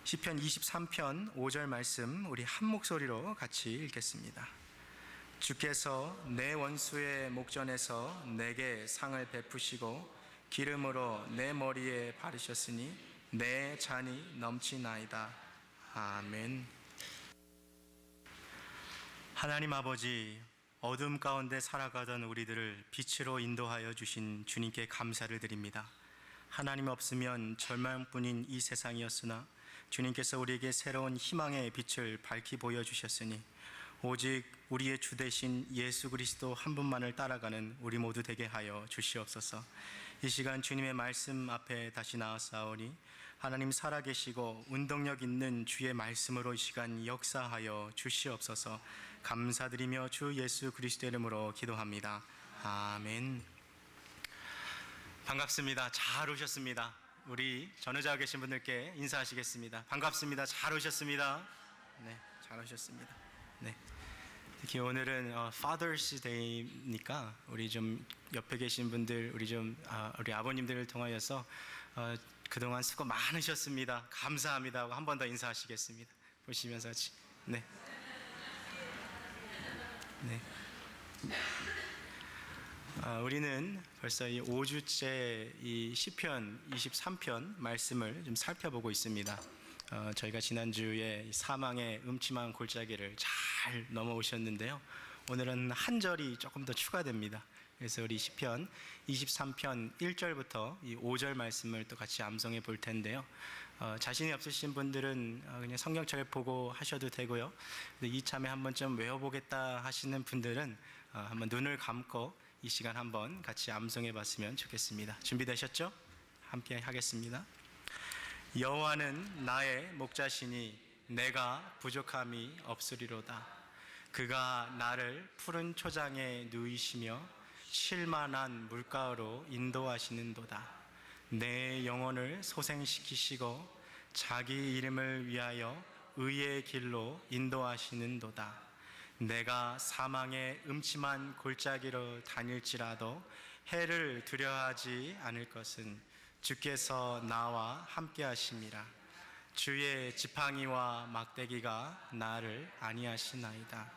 시편 23편 5절 말씀 우리 한 목소리로 같이 읽겠습니다. 주께서 내 원수의 목전에서 내게 상을 베푸시고 기름으로 내 머리에 바르셨으니 내 잔이 넘치나이다. 아멘. 하나님 아버지, 어둠 가운데 살아가던 우리들을 빛으로 인도하여 주신 주님께 감사를 드립니다. 하나님 없으면 절망뿐인 이 세상이었으나 주님께서 우리에게 새로운 희망의 빛을 밝히 보여주셨으니 오직 우리의 주 되신 예수 그리스도 한 분만을 따라가는 우리 모두 되게 하여 주시옵소서. 이 시간 주님의 말씀 앞에 다시 나아싸오니 하나님 살아계시고 운동력 있는 주의 말씀으로 이 시간 역사하여 주시옵소서. 감사드리며 주 예수 그리스도의 이름으로 기도합니다. 아멘. 반갑습니다. 잘 오셨습니다. 우리 전후좌우 계신 분들께 인사하시겠습니다. 반갑습니다. 잘 오셨습니다. 네, 잘 오셨습니다. 네. 특히 오늘은 Father's Day니까 우리 좀 옆에 계신 분들, 우리 아버님들을 통하여서 그동안 수고 많으셨습니다. 감사합니다 하고 한 번 더 인사하시겠습니다. 보시면서 같이. 네. 네. 우리는 벌써 이 5주째 이 시편 23편 말씀을 좀 살펴보고 있습니다. 저희가 지난주에 사망의 음침한 골짜기를 잘 넘어오셨는데요. 오늘은 한 절이 조금 더 추가됩니다. 그래서 우리 시편 23편 1절부터 이 5절 말씀을 또 같이 암송해 볼 텐데요. 자신이 없으신 분들은 그냥 성경책을 보고 하셔도 되고요. 이참에 한번 좀 외워보겠다 하시는 분들은 한번 눈을 감고 이 시간 한번 같이 암송해 봤으면 좋겠습니다. 준비되셨죠? 함께 하겠습니다. 여호와는 나의 목자시니 내가 부족함이 없으리로다. 그가 나를 푸른 초장에 누이시며 쉴만한 물가로 인도하시는도다. 내 영혼을 소생시키시고 자기 이름을 위하여 의의 길로 인도하시는도다. 내가 사망의 음침한 골짜기로 다닐지라도 해를 두려워하지 않을 것은 주께서 나와 함께 하심이라. 주의 지팡이와 막대기가 나를 안위하시나이다.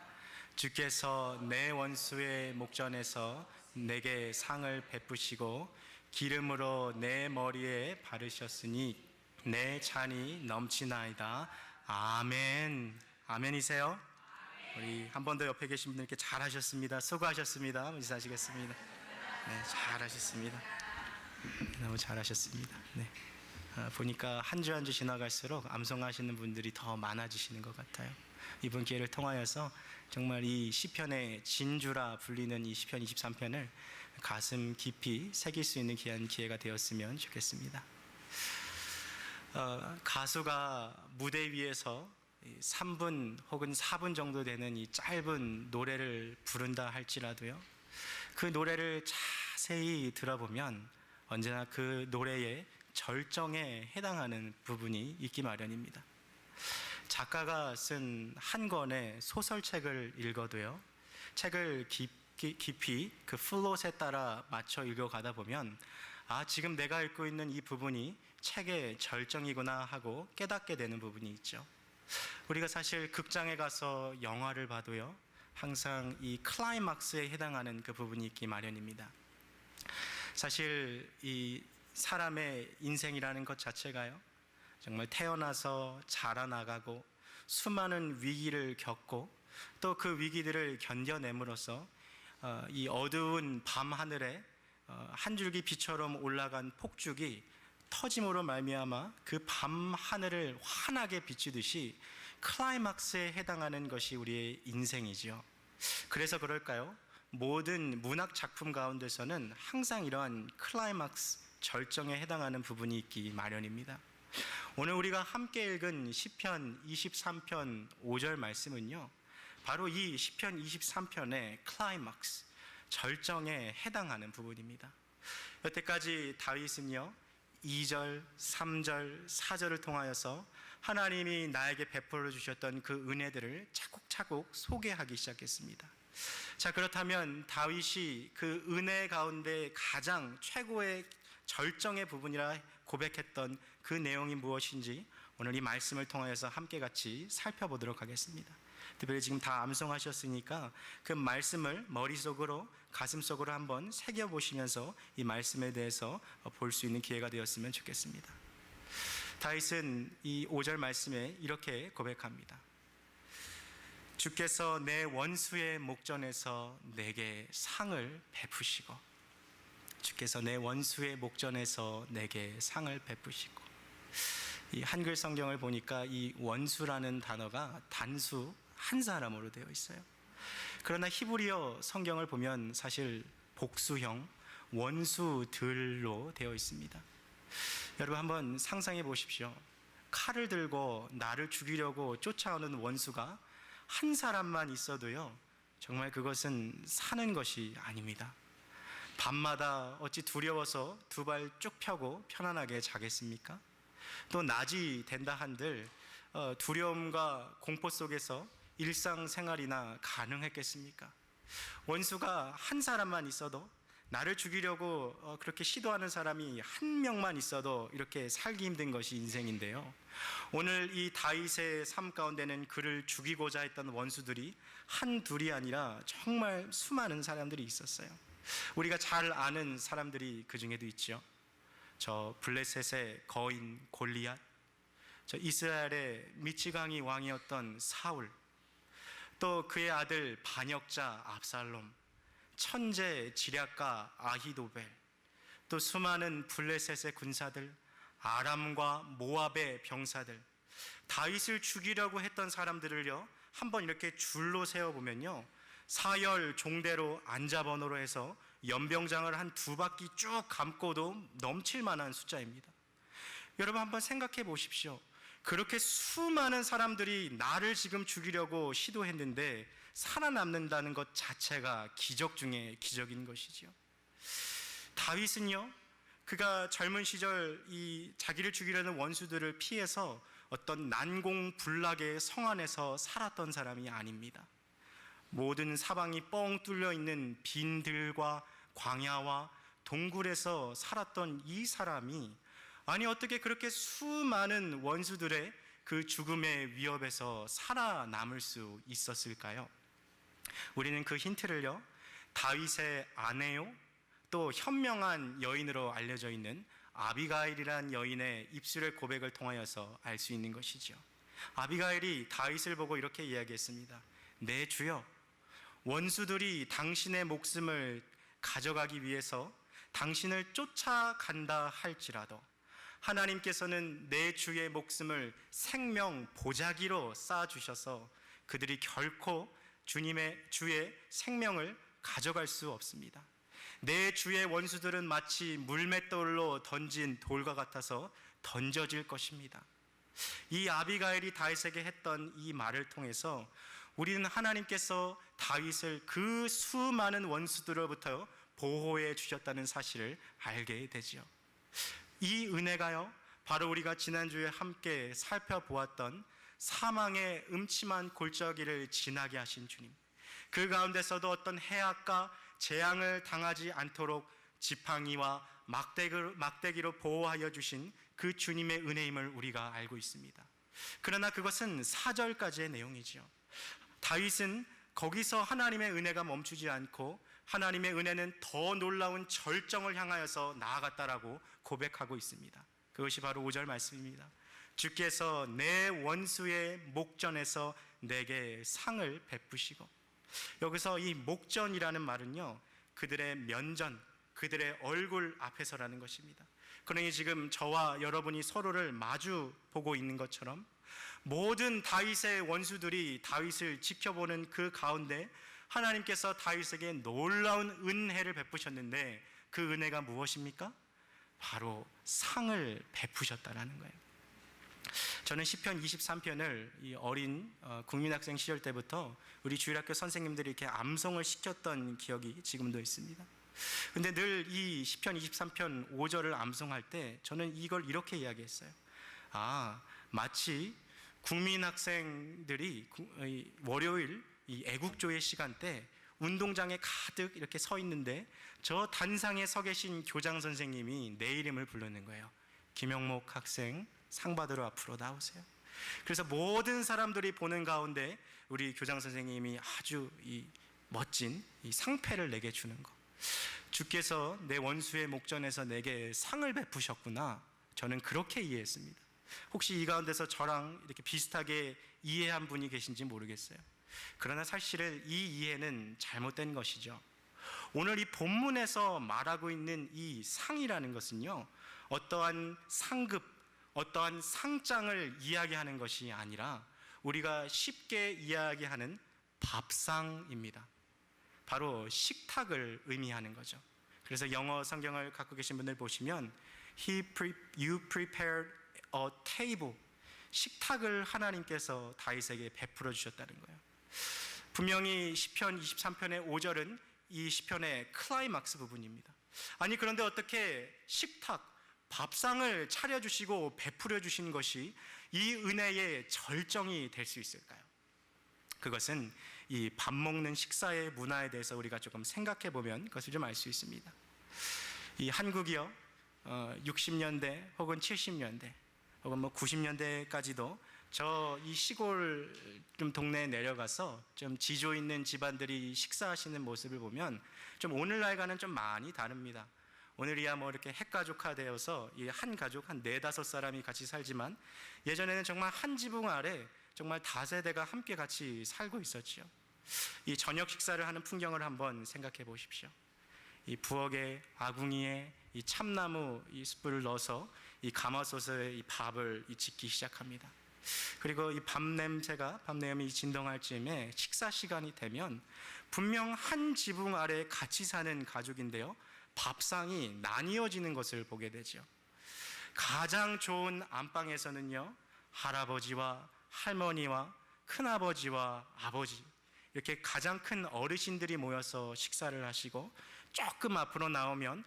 주께서 내 원수의 목전에서 내게 상을 베푸시고 기름으로 내 머리에 바르셨으니 내 잔이 넘치나이다. 아멘. 아멘이세요? 우리 한 번 더 옆에 계신 분들께 잘하셨습니다. 수고하셨습니다. 인사하시겠습니다. 네, 잘하셨습니다. 너무 잘하셨습니다. 네. 보니까 한 주 한 주 지나갈수록 암송하시는 분들이 더 많아지시는 것 같아요. 이번 기회를 통하여서 정말 이 시편의 진주라 불리는 이 시편 23편을 가슴 깊이 새길 수 있는 귀한 기회가 되었으면 좋겠습니다. 가수가 무대 위에서 3분 혹은 4분 정도 되는 이 짧은 노래를 부른다 할지라도요, 그 노래를 자세히 들어보면 언제나 그 노래의 절정에 해당하는 부분이 있기 마련입니다. 작가가 쓴 한 권의 소설책을 읽어도요, 책을 깊이 그 플롯에 따라 맞춰 읽어가다 보면 지금 내가 읽고 있는 이 부분이 책의 절정이구나 하고 깨닫게 되는 부분이 있죠. 우리가 사실 극장에 가서 영화를 봐도요, 항상 이 클라이막스에 해당하는 그 부분이 있기 마련입니다. 사실 이 사람의 인생이라는 것 자체가요, 정말 태어나서 자라나가고 수많은 위기를 겪고 또 그 위기들을 견뎌냄으로써 이 어두운 밤 하늘에 한 줄기 빛처럼 올라간 폭죽이 터짐으로 말미암아 그 밤 하늘을 환하게 비추듯이 클라이막스에 해당하는 것이 우리의 인생이지요. 그래서 그럴까요? 모든 문학 작품 가운데서는 항상 이러한 클라이막스, 절정에 해당하는 부분이 있기 마련입니다. 오늘 우리가 함께 읽은 시편 23편 5절 말씀은요, 바로 이 시편 23편의 클라이막스, 절정에 해당하는 부분입니다. 여태까지 다윗은요, 2절, 3절, 4절을 통하여서 하나님이 나에게 베풀어 주셨던 그 은혜들을 차곡차곡 소개하기 시작했습니다. 자, 그렇다면 다윗이 그 은혜 가운데 가장 최고의 절정의 부분이라 고백했던 그 내용이 무엇인지 오늘 이 말씀을 통하여서 함께 같이 살펴보도록 하겠습니다. 특별히 지금 다 암송하셨으니까 그 말씀을 머릿속으로 가슴속으로 한번 새겨보시면서 이 말씀에 대해서 볼 수 있는 기회가 되었으면 좋겠습니다. 다윗은 이 5절 말씀에 이렇게 고백합니다. 주께서 내 원수의 목전에서 내게 상을 베푸시고, 주께서 내 원수의 목전에서 내게 상을 베푸시고. 이 한글 성경을 보니까 이 원수라는 단어가 단수 한 사람으로 되어 있어요. 그러나 히브리어 성경을 보면 사실 복수형 원수들로 되어 있습니다. 여러분 한번 상상해 보십시오. 칼을 들고 나를 죽이려고 쫓아오는 원수가 한 사람만 있어도요, 정말 그것은 사는 것이 아닙니다. 밤마다 어찌 두려워서 두 발 쭉 펴고 편안하게 자겠습니까? 또 낮이 된다 한들 두려움과 공포 속에서 일상생활이나 가능했겠습니까? 원수가 한 사람만 있어도, 나를 죽이려고 그렇게 시도하는 사람이 한 명만 있어도 이렇게 살기 힘든 것이 인생인데요, 오늘 이 다윗의 삶 가운데는 그를 죽이고자 했던 원수들이 한둘이 아니라 정말 수많은 사람들이 있었어요. 우리가 잘 아는 사람들이 그 중에도 있죠. 저 블레셋의 거인 골리앗, 저 이스라엘의 미치광이 왕이었던 사울, 또 그의 아들 반역자 압살롬, 천재 지략가 아히도벨, 또 수많은 블레셋의 군사들, 아람과 모압의 병사들, 다윗을 죽이려고 했던 사람들을요 한번 이렇게 줄로 세워보면요, 사열 종대로 안자번호로 해서 연병장을 한 2바퀴 쭉 감고도 넘칠 만한 숫자입니다. 여러분 한번 생각해 보십시오. 그렇게 수많은 사람들이 나를 지금 죽이려고 시도했는데 살아남는다는 것 자체가 기적 중에 기적인 것이죠. 다윗은요, 그가 젊은 시절 이 자기를 죽이려는 원수들을 피해서 어떤 난공불락의 성 안에서 살았던 사람이 아닙니다. 모든 사방이 뻥 뚫려 있는 빈들과 광야와 동굴에서 살았던 이 사람이, 아니 어떻게 그렇게 수많은 원수들의 그 죽음의 위협에서 살아남을 수 있었을까요? 우리는 그 힌트를요, 다윗의 아내요 또 현명한 여인으로 알려져 있는 아비가일이란 여인의 입술의 고백을 통하여서 알 수 있는 것이죠. 아비가일이 다윗을 보고 이렇게 이야기했습니다. 내 주여, 원수들이 당신의 목숨을 가져가기 위해서 당신을 쫓아간다 할지라도 하나님께서는 내 주의 목숨을 생명 보자기로 쌓아주셔서 그들이 결코 주의 생명을 가져갈 수 없습니다. 내 주의 원수들은 마치 물맷돌로 던진 돌과 같아서 던져질 것입니다. 이 아비가일이 다윗에게 했던 이 말을 통해서 우리는 하나님께서 다윗을 그 수많은 원수들로부터 보호해 주셨다는 사실을 알게 되지요. 이 은혜가요, 바로 우리가 지난주에 함께 살펴보았던 사망의 음침한 골짜기를 지나게 하신 주님, 그 가운데서도 어떤 해악과 재앙을 당하지 않도록 지팡이와 막대기로 보호하여 주신 그 주님의 은혜임을 우리가 알고 있습니다. 그러나 그것은 4절까지의 내용이지요. 다윗은 거기서 하나님의 은혜가 멈추지 않고 하나님의 은혜는 더 놀라운 절정을 향하여서 나아갔다라고 고백하고 있습니다. 그것이 바로 5절 말씀입니다. 주께서 내 원수의 목전에서 내게 상을 베푸시고. 여기서 이 목전이라는 말은요, 그들의 면전, 그들의 얼굴 앞에서라는 것입니다. 그러니 지금 저와 여러분이 서로를 마주 보고 있는 것처럼 모든 다윗의 원수들이 다윗을 지켜보는 그 가운데 하나님께서 다윗에게 놀라운 은혜를 베푸셨는데, 그 은혜가 무엇입니까? 바로 상을 베푸셨다라는 거예요. 저는 시편 23편을 이 어린 국민학생 시절 때부터 우리 주일학교 선생님들이 이렇게 암송을 시켰던 기억이 지금도 있습니다. 근데 늘 이 시편 23편 5절을 암송할 때 저는 이걸 이렇게 이야기했어요. 마치 국민학생들이 월요일 이 애국조의 시간 때 운동장에 가득 이렇게 서 있는데 저 단상에 서 계신 교장 선생님이 내 이름을 부르는 거예요. 김영목 학생 상 받으러 앞으로 나오세요. 그래서 모든 사람들이 보는 가운데 우리 교장 선생님이 아주 이 멋진 이 상패를 내게 주는 것. 주께서 내 원수의 목전에서 내게 상을 베푸셨구나. 저는 그렇게 이해했습니다. 혹시 이 가운데서 저랑 이렇게 비슷하게 이해한 분이 계신지 모르겠어요. 그러나 사실은 이 이해는 잘못된 것이죠. 오늘 이 본문에서 말하고 있는 이 상이라는 것은요, 어떠한 상급, 어떠한 상장을 이야기하는 것이 아니라 우리가 쉽게 이야기하는 밥상입니다. 바로 식탁을 의미하는 거죠. 그래서 영어 성경을 갖고 계신 분들 보시면 You prepared a table, 식탁을 하나님께서 다윗에게 베풀어 주셨다는 거예요. 분명히 시편 23편의 5절은 이 시편의 클라이막스 부분입니다. 아니 그런데 어떻게 식탁, 밥상을 차려주시고 베풀어 주신 것이 이 은혜의 절정이 될 수 있을까요? 그것은 이 밥 먹는 식사의 문화에 대해서 우리가 조금 생각해 보면 그것을 좀 알 수 있습니다. 이 한국이요, 60년대 혹은 70년대 혹은 90년대까지도 저 이 시골 좀 동네에 내려가서 좀 지조 있는 집안들이 식사하시는 모습을 보면 좀 오늘날과는 좀 많이 다릅니다. 오늘이야 뭐 이렇게 핵가족화 되어서 이 한 가족 한 4-5사람이 같이 살지만 예전에는 정말 한 지붕 아래 정말 다세대가 함께 같이 살고 있었지요. 이 저녁 식사를 하는 풍경을 한번 생각해 보십시오. 이 부엌에 아궁이에 이 참나무 이 숯불을 넣어서 이 가마솥에 이 밥을 짓기 시작합니다. 그리고 이 밥 냄새가 진동할 즈음에 식사 시간이 되면 분명 한 지붕 아래 같이 사는 가족인데요, 밥상이 나뉘어지는 것을 보게 되죠. 가장 좋은 안방에서는요, 할아버지와 할머니와 큰아버지와 아버지, 이렇게 가장 큰 어르신들이 모여서 식사를 하시고, 조금 앞으로 나오면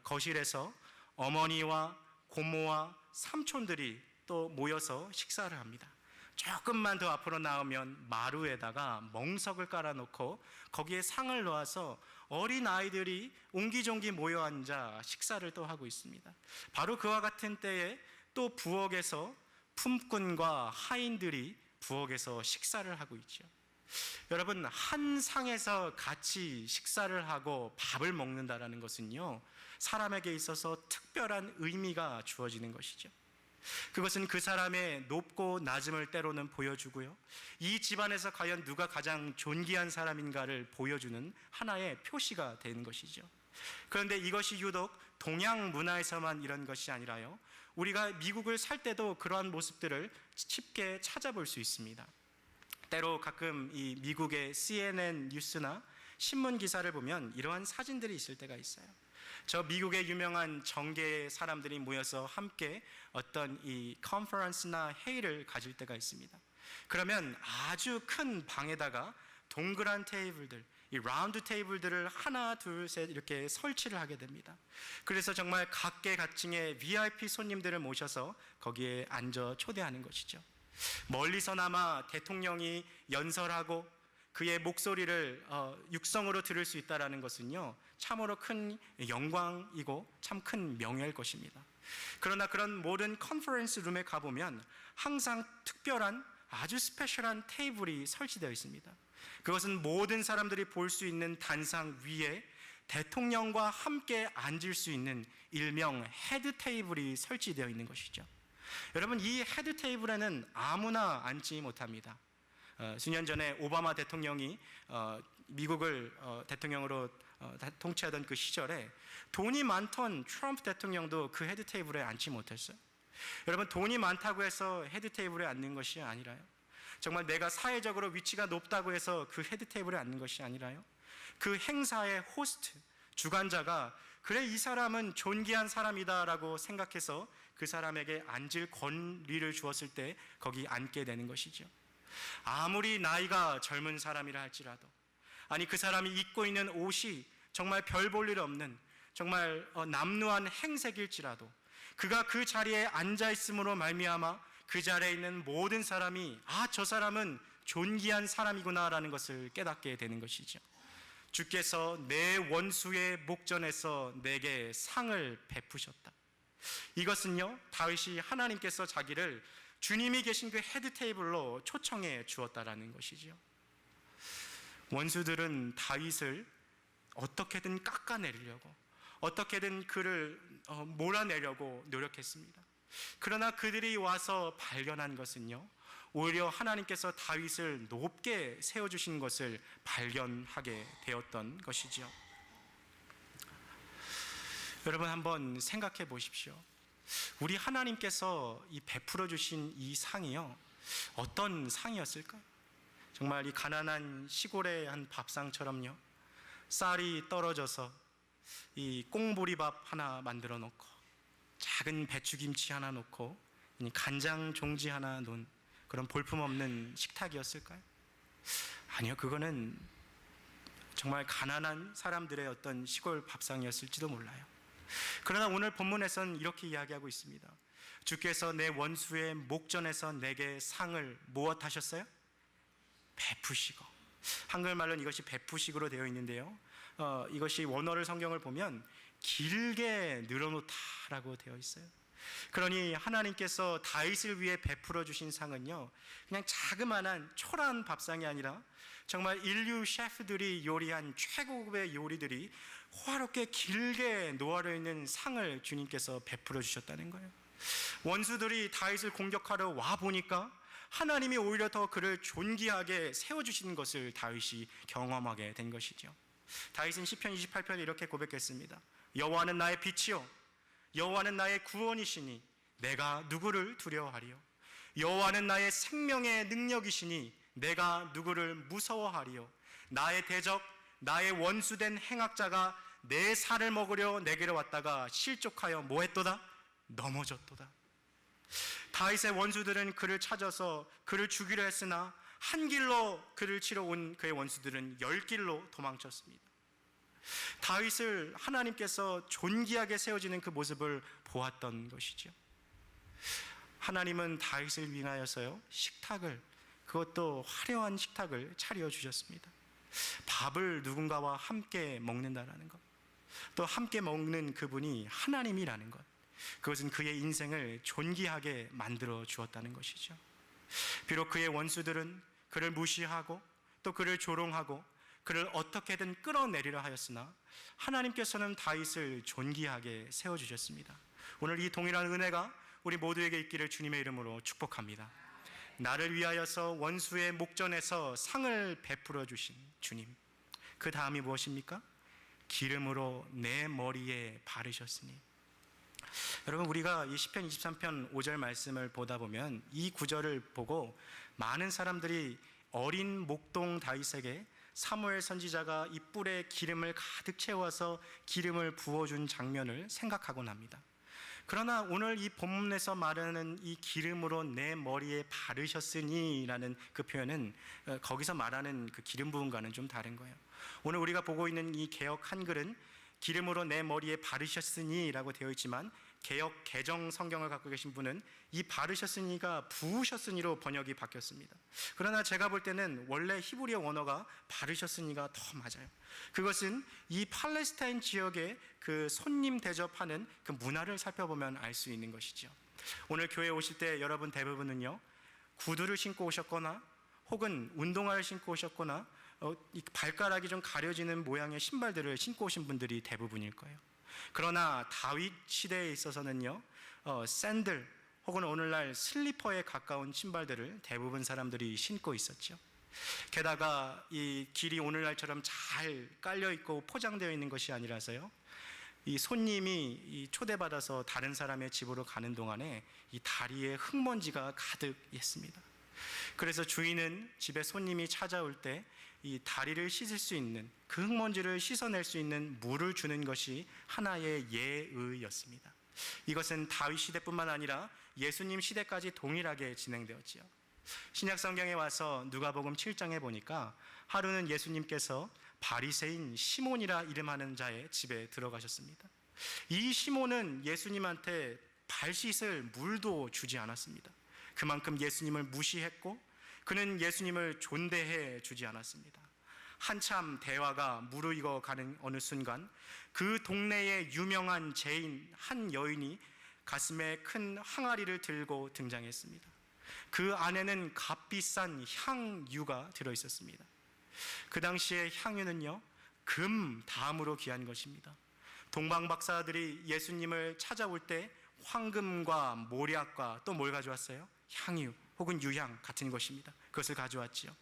거실에서 어머니와 고모와 삼촌들이 또 모여서 식사를 합니다. 조금만 더 앞으로 나오면 마루에다가 멍석을 깔아놓고 거기에 상을 놓아서 어린 아이들이 옹기종기 모여 앉아 식사를 또 하고 있습니다. 바로 그와 같은 때에 또 부엌에서 품꾼과 하인들이 부엌에서 식사를 하고 있죠. 여러분, 한 상에서 같이 식사를 하고 밥을 먹는다라는 것은요, 사람에게 있어서 특별한 의미가 주어지는 것이죠. 그것은 그 사람의 높고 낮음을 때로는 보여주고요, 이 집안에서 과연 누가 가장 존귀한 사람인가를 보여주는 하나의 표시가 되는 것이죠. 그런데 이것이 유독 동양 문화에서만 이런 것이 아니라요, 우리가 미국을 살 때도 그러한 모습들을 쉽게 찾아볼 수 있습니다. 때로 가끔 이 미국의 CNN 뉴스나 신문 기사를 보면 이러한 사진들이 있을 때가 있어요. 저 미국의 유명한 정계의 사람들이 모여서 함께 어떤 이 컨퍼런스나 회의를 가질 때가 있습니다. 그러면 아주 큰 방에다가 동그란 테이블들, 이 라운드 테이블들을 하나, 둘, 셋 이렇게 설치를 하게 됩니다. 그래서 정말 각계각층의 VIP 손님들을 모셔서 거기에 앉아 초대하는 것이죠. 멀리서나마 대통령이 연설하고 그의 목소리를 육성으로 들을 수 있다는 것은요, 참으로 큰 영광이고 참 큰 명예일 것입니다. 그러나 그런 모든 컨퍼런스 룸에 가보면 항상 특별한 아주 스페셜한 테이블이 설치되어 있습니다. 그것은 모든 사람들이 볼 수 있는 단상 위에 대통령과 함께 앉을 수 있는 일명 헤드 테이블이 설치되어 있는 것이죠. 여러분, 이 헤드 테이블에는 아무나 앉지 못합니다. 수년 전에 오바마 대통령이 미국을 대통령으로 통치하던 그 시절에 돈이 많던 트럼프 대통령도 그 헤드 테이블에 앉지 못했어요. 여러분, 돈이 많다고 해서 헤드 테이블에 앉는 것이 아니라요, 정말 내가 사회적으로 위치가 높다고 해서 그 헤드 테이블에 앉는 것이 아니라요, 그 행사의 호스트, 주관자가 그래 이 사람은 존귀한 사람이다라고 생각해서 그 사람에게 앉을 권리를 주었을 때 거기 앉게 되는 것이죠. 아무리 나이가 젊은 사람이라 할지라도, 아니 그 사람이 입고 있는 옷이 정말 별 볼 일 없는 정말 남루한 행색일지라도 그가 그 자리에 앉아 있음으로 말미암아 그 자리에 있는 모든 사람이 저 사람은 존귀한 사람이구나라는 것을 깨닫게 되는 것이죠. 주께서 내 원수의 목전에서 내게 상을 베푸셨다. 이것은요, 다윗이 하나님께서 자기를 주님이 계신 그 헤드 테이블로 초청해 주었다라는 것이지요. 원수들은 다윗을 어떻게든 깎아내리려고, 어떻게든 그를 몰아내려고 노력했습니다. 그러나 그들이 와서 발견한 것은요, 오히려 하나님께서 다윗을 높게 세워주신 것을 발견하게 되었던 것이지요. 여러분, 한번 생각해 보십시오. 우리 하나님께서 이 베풀어 주신 이 상이요, 어떤 상이었을까요? 정말 이 가난한 시골의 한 밥상처럼요, 쌀이 떨어져서 이 꽁보리밥 하나 만들어 놓고, 작은 배추김치 하나 놓고, 간장 종지 하나 놓은 그런 볼품없는 식탁이었을까요? 아니요, 그거는 정말 가난한 사람들의 어떤 시골 밥상이었을지도 몰라요. 그러나 오늘 본문에서는 이렇게 이야기하고 있습니다. 주께서 내 원수의 목전에서 내게 상을 무엇하셨어요? 베푸시고. 한글말로는 이것이 베푸시고로 되어 있는데요, 이것이 원어를 성경을 보면 길게 늘어놓다라고 되어 있어요. 그러니 하나님께서 다윗을 위해 베풀어 주신 상은요, 그냥 자그마한 초라한 밥상이 아니라 정말 인류 셰프들이 요리한 최고급의 요리들이 호화롭게 길게 놓아져 있는 상을 주님께서 베풀어 주셨다는 거예요. 원수들이 다윗을 공격하러 와 보니까 하나님이 오히려 더 그를 존귀하게 세워주신 것을 다윗이 경험하게 된 것이죠. 다윗은 시편 28편에 이렇게 고백했습니다. 여호와는 나의 빛이요 여호와는 나의 구원이시니 내가 누구를 두려워하리요. 여호와는 나의 생명의 능력이시니 내가 누구를 무서워하리요. 나의 대적 나의 원수된 행악자가 내 살을 먹으려 내게로 왔다가 실족하여 뭐했도다? 넘어졌도다. 다윗의 원수들은 그를 찾아서 그를 죽이려 했으나 한 길로 그를 치러 온 그의 원수들은 10길로 도망쳤습니다. 다윗을 하나님께서 존귀하게 세워지는 그 모습을 보았던 것이죠. 하나님은 다윗을 위하여서요, 식탁을, 그것도 화려한 식탁을 차려 주셨습니다. 밥을 누군가와 함께 먹는다라는 것, 또 함께 먹는 그분이 하나님이라는 것, 그것은 그의 인생을 존귀하게 만들어 주었다는 것이죠. 비록 그의 원수들은 그를 무시하고 또 그를 조롱하고 그를 어떻게든 끌어내리려 하였으나 하나님께서는 다윗을 존귀하게 세워주셨습니다. 오늘 이 동일한 은혜가 우리 모두에게 있기를 주님의 이름으로 축복합니다. 나를 위하여서 원수의 목전에서 상을 베풀어 주신 주님, 그 다음이 무엇입니까? 기름으로 내 머리에 바르셨으니. 여러분, 우리가 이 시편 23편 5절 말씀을 보다 보면 이 구절을 보고 많은 사람들이 어린 목동 다윗에게 사무엘 선지자가 이 뿔에 기름을 가득 채워서 기름을 부어준 장면을 생각하곤 합니다. 그러나 오늘 이 본문에서 말하는 이 기름으로 내 머리에 바르셨으니 라는 그 표현은 거기서 말하는 그 기름 부음과는 좀 다른 거예요. 오늘 우리가 보고 있는 이 개역 한글은 기름으로 내 머리에 바르셨으니 라고 되어 있지만 개역 개정 성경을 갖고 계신 분은 이 바르셨으니가 부으셨으니로 번역이 바뀌었습니다. 그러나 제가 볼 때는 원래 히브리어 원어가 바르셨으니가 더 맞아요. 그것은 이 팔레스타인 지역의 그 손님 대접하는 그 문화를 살펴보면 알 수 있는 것이죠. 오늘 교회에 오실 때 여러분 대부분은요, 구두를 신고 오셨거나 혹은 운동화를 신고 오셨거나 이 발가락이 좀 가려지는 모양의 신발들을 신고 오신 분들이 대부분일 거예요. 그러나 다윗 시대에 있어서는요, 샌들 혹은 오늘날 슬리퍼에 가까운 신발들을 대부분 사람들이 신고 있었죠. 게다가 이 길이 오늘날처럼 잘 깔려 있고 포장되어 있는 것이 아니라서요, 이 손님이 이 초대받아서 다른 사람의 집으로 가는 동안에 이 다리에 흙먼지가 가득했습니다. 그래서 주인은 집에 손님이 찾아올 때 이 다리를 씻을 수 있는, 그 흙먼지를 씻어낼 수 있는 물을 주는 것이 하나의 예의였습니다. 이것은 다윗 시대뿐만 아니라 예수님 시대까지 동일하게 진행되었지요. 신약 성경에 와서 누가복음 7장에 보니까 하루는 예수님께서 바리새인 시몬이라 이름하는 자의 집에 들어가셨습니다. 이 시몬은 예수님한테 발 씻을 물도 주지 않았습니다. 그만큼 예수님을 무시했고 그는 예수님을 존대해 주지 않았습니다. 한참 대화가 무르익어 가는 어느 순간 그 동네의 유명한 죄인 한 여인이 가슴에 큰 항아리를 들고 등장했습니다. 그 안에는 값비싼 향유가 들어있었습니다. 그 당시에 향유는요, 금 다음으로 귀한 것입니다. 동방 박사들이 예수님을 찾아올 때 황금과 모략과 또 뭘 가져왔어요? 향유 혹은 유향 같은 것입니다. 그것을 가져왔지요.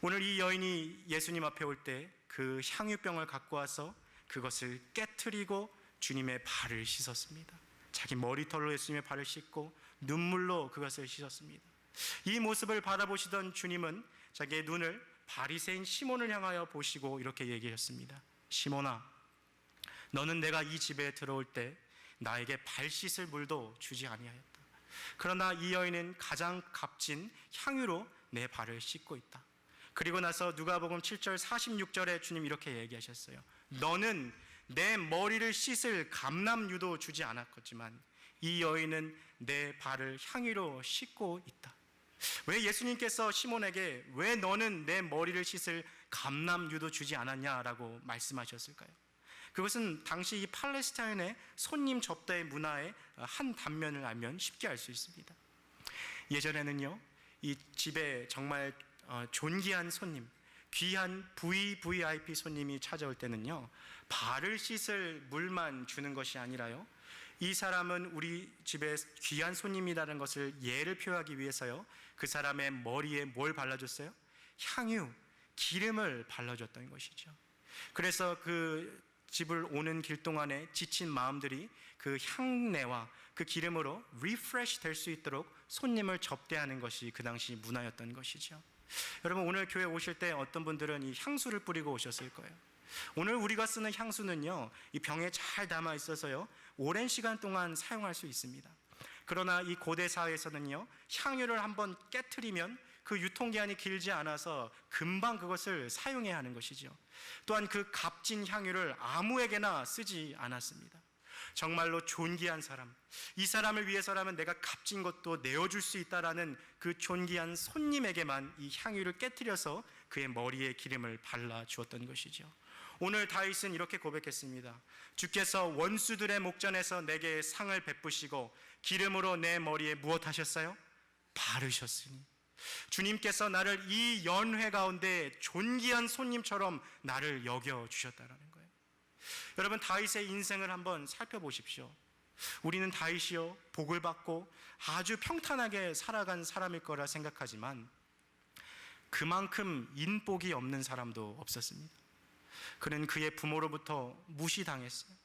오늘 이 여인이 예수님 앞에 올 때 그 향유병을 갖고 와서 그것을 깨트리고 주님의 발을 씻었습니다. 자기 머리털로 예수님의 발을 씻고 눈물로 그것을 씻었습니다. 이 모습을 바라보시던 주님은 자기의 눈을 바리새인 시몬을 향하여 보시고 이렇게 얘기했습니다. 시몬아, 너는 내가 이 집에 들어올 때 나에게 발 씻을 물도 주지 아니하였다. 그러나 이 여인은 가장 값진 향유로 내 발을 씻고 있다. 그리고 나서 누가복음 7절 46절에 주님 이렇게 얘기하셨어요. 너는 내 머리를 씻을 감람유도 주지 않았겠지만 이 여인은 내 발을 향유로 씻고 있다. 왜 예수님께서 시몬에게 왜 너는 내 머리를 씻을 감람유도 주지 않았냐라고 말씀하셨을까요? 그것은 당시 이 팔레스타인의 손님 접대 문화의 한 단면을 알면 쉽게 알 수 있습니다. 예전에는요, 이 집에 정말 존귀한 손님, 귀한 VVIP 손님이 찾아올 때는요, 발을 씻을 물만 주는 것이 아니라요, 이 사람은 우리 집에 귀한 손님이라는 것을 예를 표하기 위해서요, 그 사람의 머리에 뭘 발라줬어요? 향유, 기름을 발라줬던 것이죠. 그래서 그 집을 오는 길 동안에 지친 마음들이 그 향내와 그 기름으로 리프레시 될 수 있도록 손님을 접대하는 것이 그 당시 문화였던 것이죠. 여러분, 오늘 교회 오실 때 어떤 분들은 이 향수를 뿌리고 오셨을 거예요. 오늘 우리가 쓰는 향수는요, 이 병에 잘 담아 있어서요, 오랜 시간 동안 사용할 수 있습니다. 그러나 이 고대 사회에서는요, 향유를 한번 깨트리면 그 유통기한이 길지 않아서 금방 그것을 사용해야 하는 것이죠. 또한 그 값진 향유를 아무에게나 쓰지 않았습니다. 정말로 존귀한 사람, 이 사람을 위해서라면 내가 값진 것도 내어줄 수 있다라는 그 존귀한 손님에게만 이 향유를 깨트려서 그의 머리에 기름을 발라주었던 것이죠. 오늘 다윗은 이렇게 고백했습니다. 주께서 원수들의 목전에서 내게 상을 베푸시고 기름으로 내 머리에 무엇하셨어요? 바르셨으니. 주님께서 나를 이 연회 가운데 존귀한 손님처럼 나를 여겨주셨다는 거예요. 여러분, 다윗의 인생을 한번 살펴보십시오. 우리는 다윗이요, 복을 받고 아주 평탄하게 살아간 사람일 거라 생각하지만 그만큼 인복이 없는 사람도 없었습니다. 그는 그의 부모로부터 무시당했어요.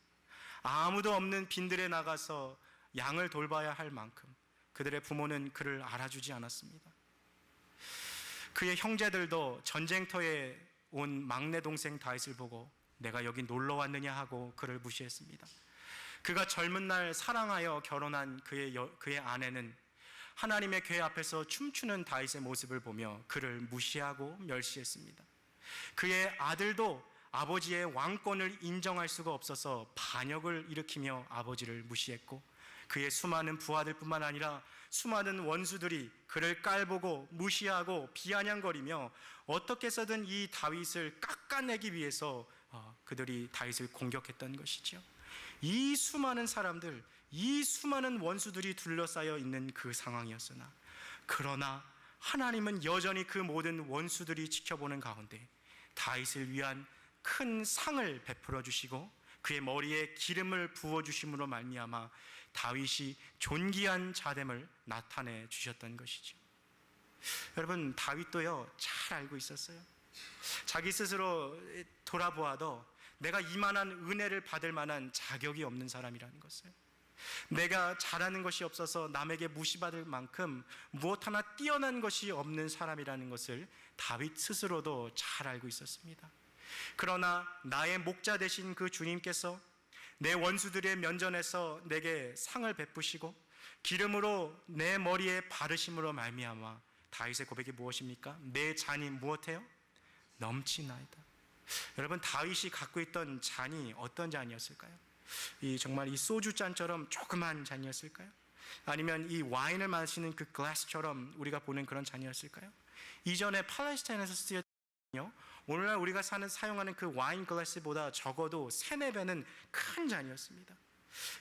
아무도 없는 빈들에 나가서 양을 돌봐야 할 만큼 그들의 부모는 그를 알아주지 않았습니다. 그의 형제들도 전쟁터에 온 막내 동생 다윗을 보고 내가 여기 놀러 왔느냐 하고 그를 무시했습니다. 그가 젊은 날 사랑하여 결혼한 그의 아내는 하나님의 궤 앞에서 춤추는 다윗의 모습을 보며 그를 무시하고 멸시했습니다. 그의 아들도 아버지의 왕권을 인정할 수가 없어서 반역을 일으키며 아버지를 무시했고, 그의 수많은 부하들뿐만 아니라 수많은 원수들이 그를 깔보고 무시하고 비아냥거리며 어떻게 해서든 이 다윗을 깎아내기 위해서 그들이 다윗을 공격했던 것이죠. 이 수많은 사람들, 이 수많은 원수들이 둘러싸여 있는 그 상황이었으나, 그러나 하나님은 여전히 그 모든 원수들이 지켜보는 가운데 다윗을 위한 큰 상을 베풀어 주시고 그의 머리에 기름을 부어 주심으로 말미암아 다윗이 존귀한 자됨을 나타내 주셨던 것이죠. 여러분, 다윗도요, 잘 알고 있었어요. 자기 스스로 돌아보아도 내가 이만한 은혜를 받을 만한 자격이 없는 사람이라는 것을, 내가 잘하는 것이 없어서 남에게 무시받을 만큼 무엇 하나 뛰어난 것이 없는 사람이라는 것을 다윗 스스로도 잘 알고 있었습니다. 그러나 나의 목자 되신 그 주님께서 내 원수들의 면전에서 내게 상을 베푸시고 기름으로 내 머리에 바르심으로 말미암아 다윗의 고백이 무엇입니까? 내 잔이 무엇해요? 넘치나이다. 여러분, 다윗이 갖고 있던 잔이 어떤 잔이었을까요? 정말 이 소주 잔처럼 조그만 잔이었을까요? 아니면 이 와인을 마시는 그 글라스처럼 우리가 보는 그런 잔이었을까요? 이전에 팔레스타인에서 쓰였던, 오늘날 우리가 사용하는 그 와인 글라스보다 적어도 3-4배는 큰 잔이었습니다.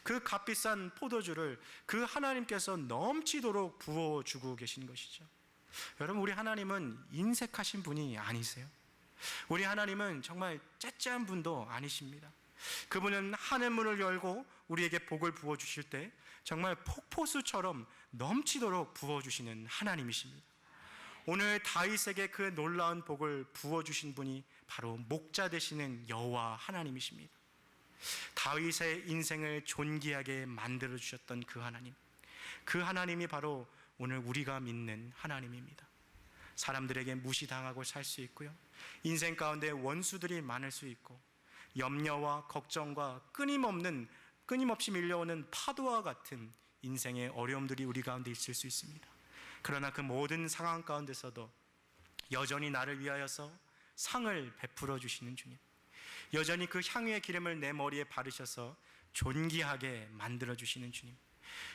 그 값비싼 포도주를 그 하나님께서 넘치도록 부어주고 계신 것이죠. 여러분, 우리 하나님은 인색하신 분이 아니세요. 우리 하나님은 정말 째째한 분도 아니십니다. 그분은 하늘문을 열고 우리에게 복을 부어주실 때 정말 폭포수처럼 넘치도록 부어주시는 하나님이십니다. 오늘 다윗에게 그 놀라운 복을 부어주신 분이 바로 목자 되시는 여호와 하나님이십니다. 다윗의 인생을 존귀하게 만들어주셨던 그 하나님, 그 하나님이 바로 오늘 우리가 믿는 하나님입니다. 사람들에게 무시당하고 살 수 있고요, 인생 가운데 원수들이 많을 수 있고, 염려와 걱정과 끊임없이 밀려오는 파도와 같은 인생의 어려움들이 우리 가운데 있을 수 있습니다. 그러나 그 모든 상황 가운데서도 여전히 나를 위하여서 상을 베풀어 주시는 주님, 여전히 그 향유의 기름을 내 머리에 바르셔서 존귀하게 만들어 주시는 주님,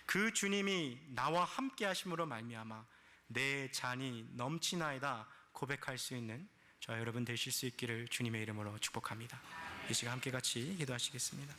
그 주님이 나와 함께 하심으로 말미암아 내 잔이 넘치나이다 고백할 수 있는 저와 여러분 되실 수 있기를 주님의 이름으로 축복합니다. 이 시간 함께 같이 기도하시겠습니다.